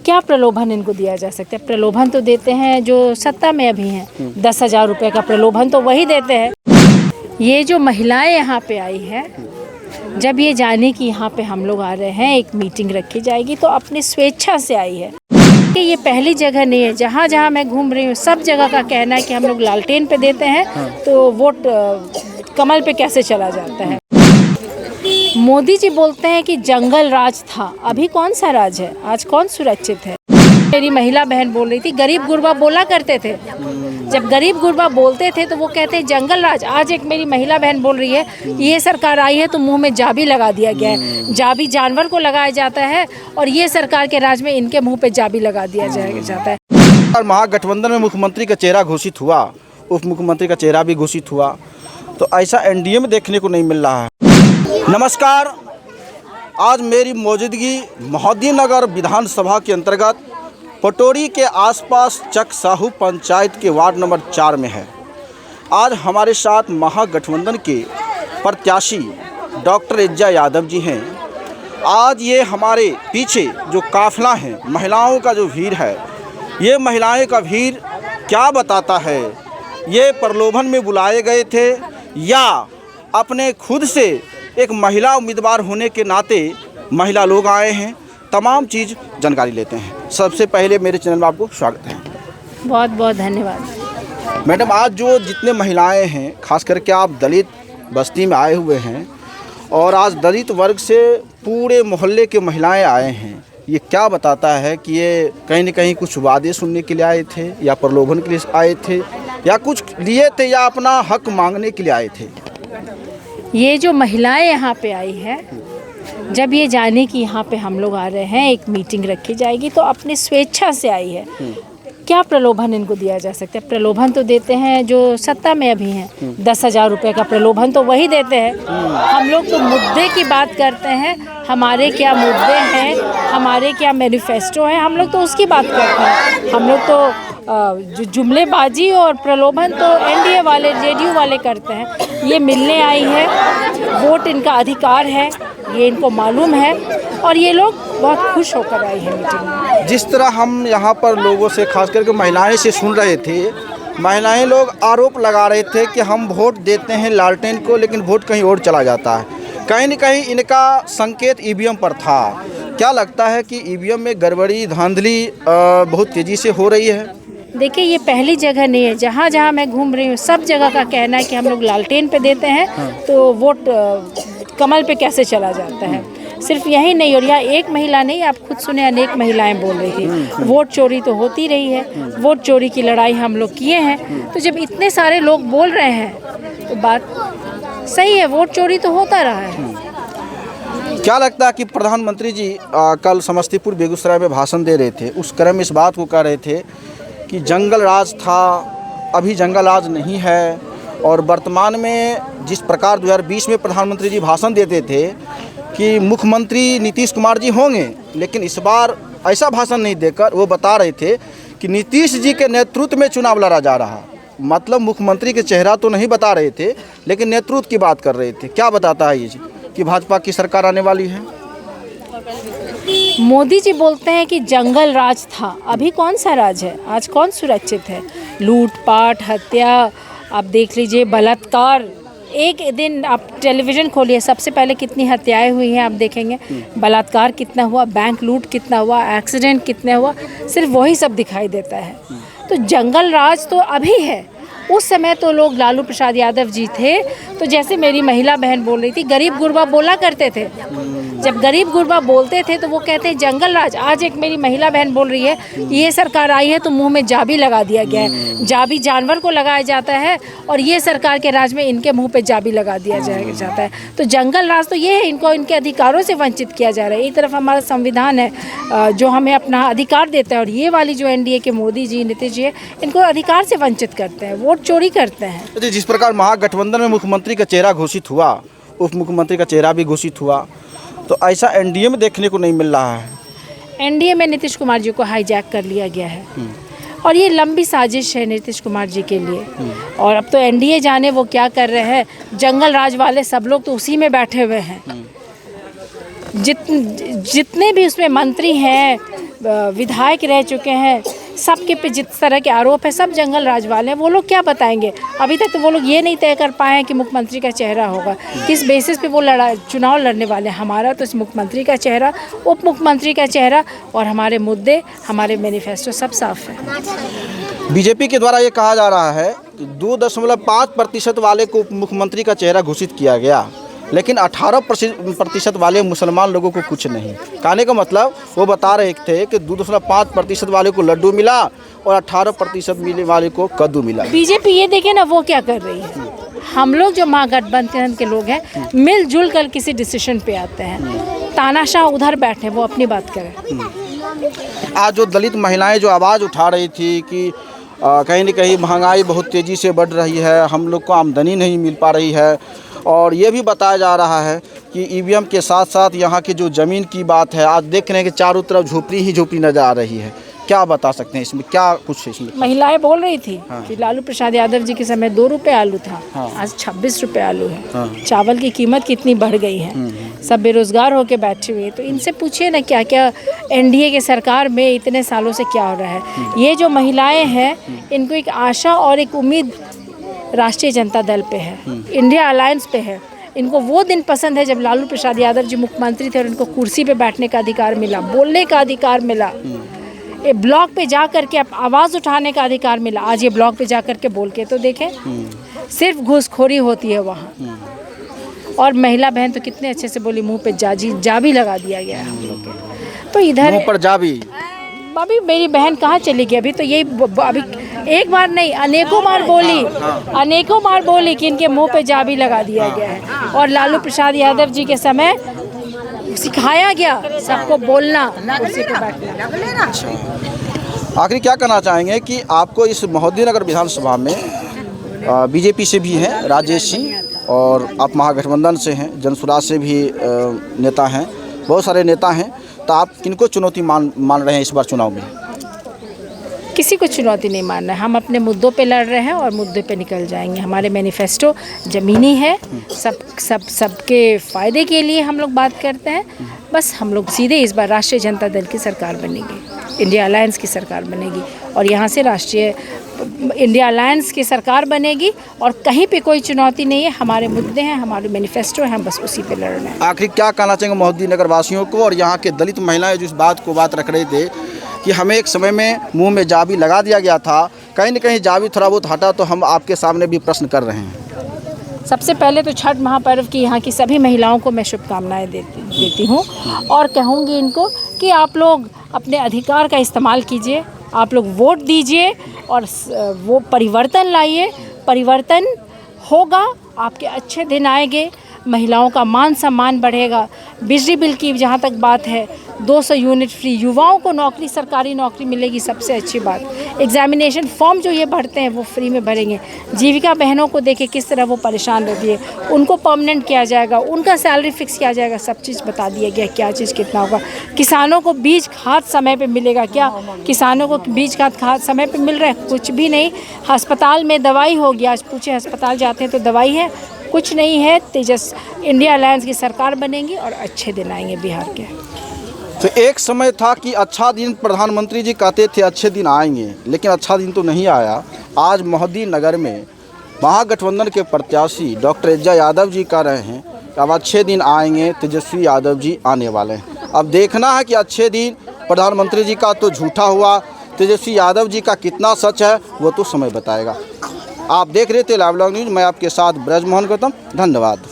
क्या प्रलोभन इनको दिया जा सकता है? प्रलोभन तो देते हैं जो सत्ता में अभी हैं, 10,000 रुपये का प्रलोभन तो वही देते हैं। ये जो महिलाएं यहाँ पे आई है, जब ये जाने कि यहाँ पे हम लोग आ रहे हैं, एक मीटिंग रखी जाएगी, तो अपनी स्वेच्छा से आई है। कि ये पहली जगह नहीं है, जहाँ जहाँ मैं घूम रही हूँ सब जगह का कहना है कि हम लोग लालटेन पे देते हैं तो वोट कमल पे कैसे चला जाता है। मोदी जी बोलते हैं कि जंगल राज था, अभी कौन सा राज है? आज कौन सुरक्षित है? मेरी महिला बहन बोल रही थी, गरीब गुरबा बोला करते थे। जब गरीब गुरबा बोलते थे तो वो कहते हैं जंगल राज। आज एक मेरी महिला बहन बोल रही है ये सरकार आई है तो मुंह में जाबी लगा दिया गया है। जाबी जानवर को लगाया जाता है और ये सरकार के राज में इनके मुंह पे जाबी लगा दिया जाता है। महागठबंधन में मुख्यमंत्री का चेहरा घोषित हुआ, उप मुख्यमंत्री का चेहरा भी घोषित हुआ, तो ऐसा एनडीए में देखने को नहीं मिल रहा है। नमस्कार, आज मेरी मौजूदगी मोहद्दीनगर विधानसभा के अंतर्गत पटोरी के आसपास चक साहू पंचायत के वार्ड नंबर 4 में है। आज हमारे साथ महागठबंधन के प्रत्याशी डॉक्टर एज्जा यादव जी हैं। आज ये हमारे पीछे जो काफिला है, महिलाओं का जो भीड़ है, ये महिलाएं का भीड़ क्या बताता है? ये प्रलोभन में बुलाए गए थे या अपने खुद से एक महिला उम्मीदवार होने के नाते महिला लोग आए हैं? तमाम चीज़ जानकारी लेते हैं। सबसे पहले मेरे चैनल में आपको स्वागत है। बहुत बहुत धन्यवाद। मैडम, आज जो जितने महिलाएं हैं, खास करके आप दलित बस्ती में आए हुए हैं और आज दलित वर्ग से पूरे मोहल्ले के महिलाएं आए हैं, ये क्या बताता है कि ये कहीं न कहीं कुछ वादे सुनने के लिए आए थे या प्रलोभन के लिए आए थे या कुछ लिए थे या अपना हक मांगने के लिए आए थे? ये जो महिलाएं यहाँ पे आई है, जब ये जाने कि यहाँ पे हम लोग आ रहे हैं, एक मीटिंग रखी जाएगी, तो अपनी स्वेच्छा से आई है। क्या प्रलोभन इनको दिया जा सकता है? प्रलोभन तो देते हैं जो सत्ता में अभी हैं, 10,000 रुपये का प्रलोभन तो वही देते हैं। हम लोग तो मुद्दे की बात करते हैं, हमारे क्या मुद्दे हैं, हमारे क्या मैनिफेस्टो है, हम लोग तो उसकी बात करते हैं। हम लोग तो जो जुमलेबाजी और प्रलोभन तो एनडीए वाले, जेडीयू वाले करते हैं। ये मिलने आई है, वोट इनका अधिकार है, ये इनको मालूम है और ये लोग बहुत खुश होकर आई है मीटिंग में। जिस तरह हम यहाँ पर लोगों से, खास करके महिलाएं से सुन रहे थे, महिलाएं लोग आरोप लगा रहे थे कि हम वोट देते हैं लालटेन को, लेकिन वोट कहीं और चला जाता है। कहीं न कहीं इनका संकेत ईवीएम पर था। क्या लगता है कि ईवीएम में गड़बड़ी, धांधली बहुत तेज़ी से हो रही है? देखिए, ये पहली जगह नहीं है, जहाँ जहाँ मैं घूम रही हूँ सब जगह का कहना है कि हम लोग लालटेन पे देते हैं तो वोट कमल पे कैसे चला जाता है। सिर्फ यही नहीं, और यहाँ एक महिला नहीं, आप खुद सुने, अनेक महिलाएं बोल रही थी वोट चोरी तो होती रही है, वोट चोरी की लड़ाई हम लोग किए हैं। तो जब इतने सारे लोग बोल रहे हैं तो बात सही है, वोट चोरी तो होता रहा है। क्या लगता है कि प्रधानमंत्री जी कल समस्तीपुर बेगूसराय में भाषण दे रहे थे, उस क्रम में इस बात को कह रहे थे कि जंगल राज था, अभी जंगल राज नहीं है, और वर्तमान में जिस प्रकार 2020 में प्रधानमंत्री जी भाषण देते थे कि मुख्यमंत्री नीतीश कुमार जी होंगे, लेकिन इस बार ऐसा भाषण नहीं देकर वो बता रहे थे कि नीतीश जी के नेतृत्व में चुनाव लड़ा जा रहा। मतलब मुख्यमंत्री के चेहरा तो नहीं बता रहे थे, लेकिन नेतृत्व की बात कर रहे थे। क्या बताता है ये जी कि भाजपा की सरकार आने वाली है? मोदी जी बोलते हैं कि जंगल राज था, अभी कौन सा राज है? आज कौन सुरक्षित है? लूटपाट, हत्या, आप देख लीजिए, बलात्कार। एक दिन आप टेलीविज़न खोलिए, सबसे पहले कितनी हत्याएं हुई हैं आप देखेंगे। बलात्कार कितना हुआ, बैंक लूट कितना हुआ, एक्सीडेंट कितना हुआ, सिर्फ वही सब दिखाई देता है। तो जंगल राज तो अभी है, उस समय तो लोग लालू प्रसाद यादव जी थे, तो जैसे मेरी महिला बहन बोल रही थी, गरीब गुरबा बोला करते थे। जब गरीब गुरबा बोलते थे तो वो कहते हैं जंगल राज। आज एक मेरी महिला बहन बोल रही है ये सरकार आई है तो मुंह में जाबी लगा दिया गया है। जाबी जानवर को लगाया जाता है और ये सरकार के राज में इनके मुंह पे जाबी लगा दिया जाता है। तो जंगल राज तो ये है, इनको इनके अधिकारों से वंचित किया जा रहा है। एक तरफ हमारा संविधान है जो हमें अपना अधिकार देता है, और ये वाली जो एनडीए के मोदी जी, नीतीश जी है, इनको अधिकार से वंचित करते हैं, वोट चोरी करते हैं। जिस प्रकार महागठबंधन में मुख्यमंत्री का चेहरा घोषित हुआ, उप मुख्यमंत्री का चेहरा भी घोषित हुआ, तो ऐसा एनडीए में देखने को नहीं मिल रहा है। एनडीए में नीतीश कुमार जी को हाईजैक कर लिया गया है और ये लंबी साजिश है नीतीश कुमार जी के लिए। और अब तो एनडीए जाने वो क्या कर रहे हैं, जंगल राज वाले सब लोग तो उसी में बैठे हुए हैं। जितने भी उसमें मंत्री हैं, विधायक रह चुके हैं, सबके पे जिस तरह के आरोप है सब जंगल राज वाले हैं। वो लोग क्या बताएंगे? अभी तक तो वो लोग ये नहीं तय कर पाए हैं कि मुख्यमंत्री का चेहरा होगा, किस बेसिस पे वो चुनाव लड़ने वाले हैं। हमारा तो इस मुख्यमंत्री का चेहरा, उप मुख्यमंत्री का चेहरा और हमारे मुद्दे, हमारे मैनिफेस्टो सब साफ है। बीजेपी के द्वारा ये कहा जा रहा है कि 2.5% वाले को उप मुख्यमंत्री का चेहरा घोषित किया गया, लेकिन 18% वाले मुसलमान लोगों को कुछ नहीं। कहने का मतलब वो बता रहे थे कि 2.5% वाले को लड्डू मिला और 18% मिले वाले को कद्दू मिला। बीजेपी ये देखे ना वो क्या कर रही है। हम लोग जो महागठबंधन के लोग हैं मिलजुल कर किसी डिसीजन पे आते हैं। तानाशाह उधर बैठे, वो अपनी बात करें। आज जो दलित महिलाएं जो आवाज़ उठा रही थी कि कहीं न कहीं महंगाई बहुत तेज़ी से बढ़ रही है, हम लोग को आमदनी नहीं मिल पा रही है, और ये भी बताया जा रहा है कि ईवीएम के साथ साथ यहाँ की जो ज़मीन की बात है, आज देख रहे हैं कि चारों तरफ झोपड़ी ही झोपड़ी नज़र आ रही है। क्या बता सकते हैं इसमें, क्या कुछ इसमें? महिलाएं बोल रही थी कि लालू प्रसाद यादव जी के समय 2 रुपये आलू था, आज 26 रुपये आलू है। चावल की कीमत कितनी बढ़ गई है, सब बेरोजगार होकर बैठे हुए। तो इनसे पूछिए ना क्या क्या एनडीए के सरकार में इतने सालों से क्या हो रहा है। ये जो महिलाएं हैं इनको एक आशा और एक उम्मीद राष्ट्रीय जनता दल पे है, इंडिया अलायंस पे है। इनको वो दिन पसंद है जब लालू प्रसाद यादव जी मुख्यमंत्री थे और इनको कुर्सी पे बैठने का अधिकार मिला, बोलने का अधिकार मिला, ये ब्लॉक पे जा कर के आवाज़ उठाने का अधिकार मिला। आज ये ब्लॉक पे जा कर के बोल के तो देखें, सिर्फ घूसखोरी होती है वहाँ। और महिला बहन तो कितने अच्छे से बोली, मुंह पे जा भी लगा दिया गया है हम लोग के। तो इधर मुंह पर जा भी, अभी मेरी बहन कहाँ चली गई? अभी तो यही अभी एक बार नहीं अनेकों बार बोली कि इनके मुंह पे जा भी लगा दिया गया है। और लालू प्रसाद यादव जी के समय सिखाया गया सबको बोलना, कुर्सी पे बैठना। आखिर क्या कहना चाहेंगे कि आपको इस महोदयनगर विधानसभा में बीजेपी से भी हैं राजेश सिंह, और आप महागठबंधन से हैं, जनसुराज से भी नेता हैं, बहुत सारे नेता हैं, तो आप किनको चुनौती मान रहे हैं इस बार चुनाव में? किसी को चुनौती नहीं मानना है, हम अपने मुद्दों पे लड़ रहे हैं और मुद्दे पे निकल जाएंगे। हमारे मैनिफेस्टो ज़मीनी है, सबके फ़ायदे के लिए हम लोग बात करते हैं। बस हम लोग सीधे इस बार राष्ट्रीय जनता दल की सरकार बनेगी, इंडिया अलायंस की सरकार बनेगी, और यहाँ से राष्ट्रीय इंडिया अलायंस की सरकार बनेगी, और कहीं पे कोई चुनौती नहीं है। हमारे मुद्दे हैं, हमारे मैनिफेस्टो है, हम बस उसी पे लड़ रहे हैं। आखिर क्या कहना चाहेंगे महोदयनगर वासियों को, और यहाँ के दलित महिलाएं जो इस बात को बात रख रहे थे कि हमें एक समय में मुंह में जा भी लगा दिया गया था, कहीं न कहीं जा भी थोड़ा बहुत हटा, तो हम आपके सामने भी प्रश्न कर रहे हैं। सबसे पहले तो छठ महापर्व की यहाँ की सभी महिलाओं को मैं शुभकामनाएं देती हूँ, और कहूँगी इनको कि आप लोग अपने अधिकार का इस्तेमाल कीजिए, आप लोग वोट दीजिए और वो परिवर्तन लाइए। परिवर्तन होगा, आपके अच्छे दिन आएंगे, महिलाओं का मान सम्मान बढ़ेगा। बिजली बिल की जहाँ तक बात है, 200 यूनिट फ्री, युवाओं को नौकरी, सरकारी नौकरी मिलेगी, सबसे अच्छी बात। एग्जामिनेशन फॉर्म जो ये भरते हैं वो फ्री में भरेंगे। जीविका बहनों को देखे किस तरह वो परेशान रहती है, उनको परमानेंट किया जाएगा, उनका सैलरी फिक्स किया जाएगा, सब चीज़ बता दिया गया क्या चीज़ कितना होगा। किसानों को बीज खाद समय पे मिलेगा, क्या किसानों को बीज खाद समय पे मिल रहा है? कुछ भी नहीं। अस्पताल में दवाई होगी, आज पूछे अस्पताल जाते हैं तो दवाई है? कुछ नहीं है। इंडिया अलायंस की सरकार बनेगी और अच्छे दिन आएंगे बिहार के। तो एक समय था कि अच्छा दिन, प्रधानमंत्री जी कहते थे अच्छे दिन आएंगे, लेकिन अच्छा दिन तो नहीं आया। आज महोदयनगर में महागठबंधन के प्रत्याशी डॉक्टर एजा यादव जी कह रहे हैं कि अब अच्छे दिन आएंगे, तेजस्वी यादव जी आने वाले हैं। अब देखना है कि अच्छे दिन प्रधानमंत्री जी का तो झूठा हुआ, तेजस्वी यादव जी का कितना सच है वो तो समय बताएगा। आप देख रहे थे लाइव न्यूज़, मैं आपके साथ ब्रजमोहन गौतम, धन्यवाद।